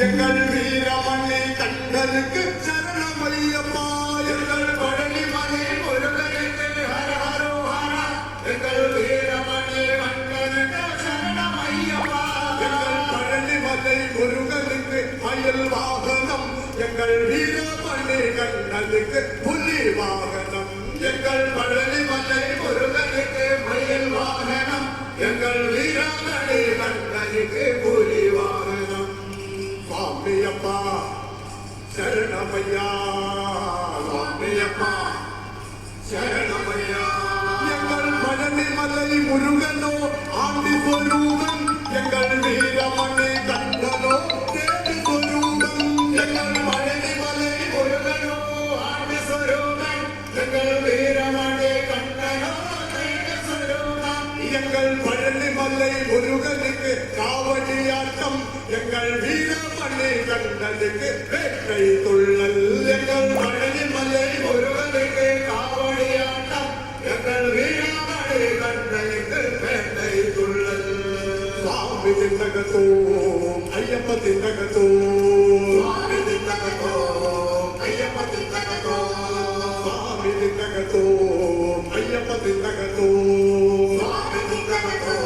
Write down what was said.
எங்கள் வீரமணி கண்ணனுக்கு சரணமையப்பா எங்கள் பழனி மலை முருகனுக்கு ஹர ஹரோ ஹரா எங்கள் வீரமணி கண்ணனுக்கு சரணமையப்பா எங்கள் பழனி மலை முருகனுக்கு மயில் வாகனம் எங்கள் வீரமணி கண்ணனுக்கு புலி வாகனம் எங்கள் பழனி மலை முருகனுக்கு மயில் வாகனம் எங்கள் வீரமணி கண்ணனுக்கு புலி வாகனம் சுவாமியப்பா சரணமையா சுவாமியப்பா சரணமையா எங்கள் பழனி மலை முருகனோ ஆண்டி சொரூபன் எங்கள் வீரமணி கண்ணனோ தேடி சொரூபன் எங்கள் பழனி மலை முருகனோ ஆண்டி சொரூபன் எங்கள் வீரமணி கண்ணனோ தேடி சொரூபன் எங்கள் பழனி மலை முருகனுக்கு காவடியாட்டம் எங்கள் வீரமணி கண்ணனுக்கு வேட்டை துள்ளல் எங்கள் பழனி மலை முருகனுக்கு காவடியாட்டம் எங்கள் வீரமணி கண்ணனுக்கு வேட்டை துள்ளல் சுவாமி திண்டகத்தோ ஐயப்ப திண்டகத்தோ சுவாமி திண்டகத்தோ ஐயப்ப திண்டகத்தோ சுவாமி திண்டகத்தோ ஐயப்ப திண்டகத்தோ சுவாமி திண்டகத்தோ